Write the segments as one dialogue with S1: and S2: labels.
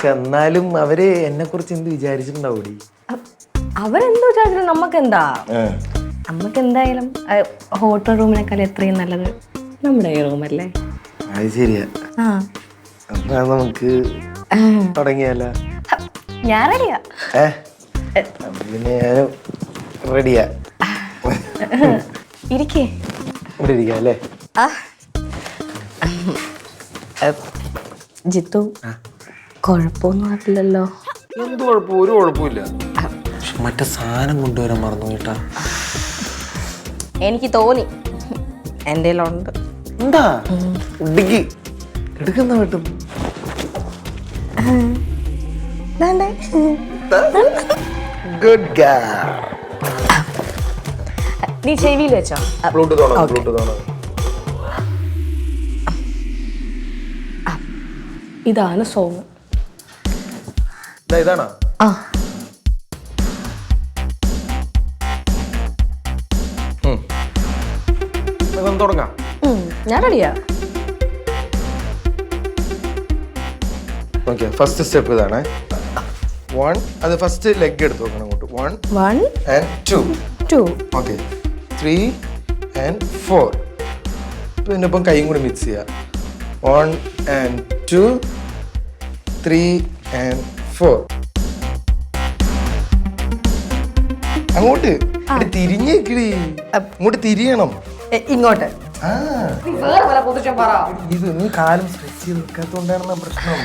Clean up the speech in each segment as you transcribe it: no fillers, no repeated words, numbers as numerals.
S1: പക്ഷെ എന്നാലും അവര് എന്നെ കുറിച്ച് എന്ത് വിചാരിച്ചിട്ടുണ്ടാവൂടി?
S2: അവരെന്ത് വിചാരിച്ചാലും നമുക്കെന്താ? നമുക്ക് എന്തായാലും ഹോട്ടൽ റൂമിനേക്കാൾ എത്രയും നല്ലത് നമ്മുടെ ഈ റൂമല്ലേ?
S1: അത് ശരിയാ. എന്നാ നമുക്ക് തുടങ്ങിയാലോ?
S2: ഞാൻ റെഡിയാ.
S1: പിന്നെ ഞാനും റെഡിയാ.
S2: ഇരിക്കേ.
S1: ഇവിടെ ഇരിക്കാം അല്ലേ?
S2: ജിത്തു, കുഴപ്പമൊന്നും ആയിട്ടില്ലല്ലോ?
S1: എന്ത് കുഴപ്പം? ഒരു കുഴപ്പമില്ല. മറ്റേ സാധനം കൊണ്ടുവരാൻ മറന്നു കേട്ടാ.
S2: എനിക്ക് തോന്നി എൻ്റെ ഉണ്ട്.
S1: എന്താ എടുക്കുന്ന കിട്ടും? Good girl.
S2: നീ ചെവിയിൽ വെച്ചോ. ഇതാണ് സോങ്.
S1: ഇതാണോ? തുടങ്ങാം.
S2: ഞാൻ റെഡിയാ.
S1: ഓക്കെ, ഫസ്റ്റ് സ്റ്റെപ്പ് ഇതാണ്. 1, അത് ഫസ്റ്റ് ലെഗ് എടുത്ത് നോക്കണം അങ്ങോട്ട്. 1 and 2. Okay, 3 and 4. പിന്നെ ഇപ്പം കൈയും കൂടി മിക്സ് ചെയ്യാം. 1 and 2, 3 and 4. അങ്ങോട്ട് തിരിഞ്ഞേക്കിടി. ഇങ്ങോട്ട് തിരിയണം.
S2: ഇങ്ങോട്ട്.
S1: ഇത് നീ കാലം സ്ട്രെച്ച് ചെയ്ത് നിൽക്കാത്തോണ്ടാണ് പ്രശ്നം.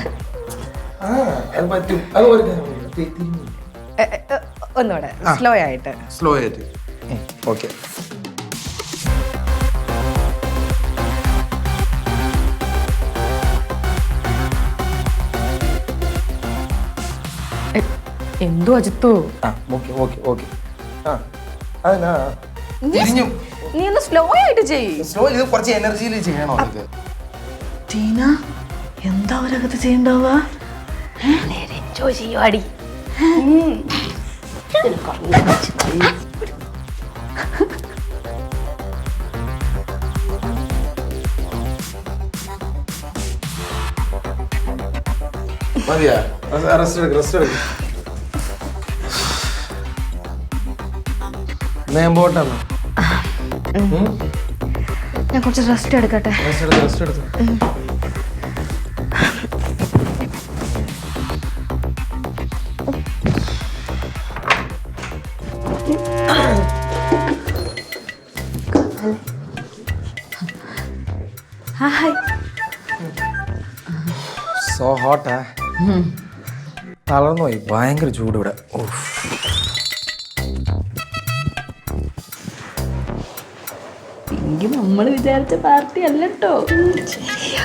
S1: അത് പറ്റും. അതുപോലെ
S2: ഒന്നുകൂടെ സ്ലോ ആയിട്ട്.
S1: ഓക്കെ.
S2: എന്തോ അജിത്തു?
S1: തിരിഞ്ഞു.
S2: നീ ഒന്ന് സ്ലോ ആയിട്ട് ചെയ്യ്.
S1: സ്ലോ ഇത് കുറച്ച് എനർജിയിൽ ചെയ്യണോ?
S2: ടീന, എന്താ അവരകത്ത് ചെയ്യണ്ടാവുക? എൻജോയ് ചെയ്യുവാടി.
S1: മതിയാ? റെസ്റ്റ് എടുക്ക്. ഞാൻ പോട്ടെ.
S2: ഞാൻ കുറച്ച് റെസ്റ്റ് എടുക്കട്ടെ.
S1: റെസ്റ്റ് എടുത്തു. സോ ഹോട്ടാ. തളർന്നു പോയി. ഭയങ്കര ചൂട് ഇവിടെ.
S2: എങ്കിൽ നമ്മൾ വിചാരിച്ച പാർട്ടി അല്ലട്ടോ. ശരിയാ.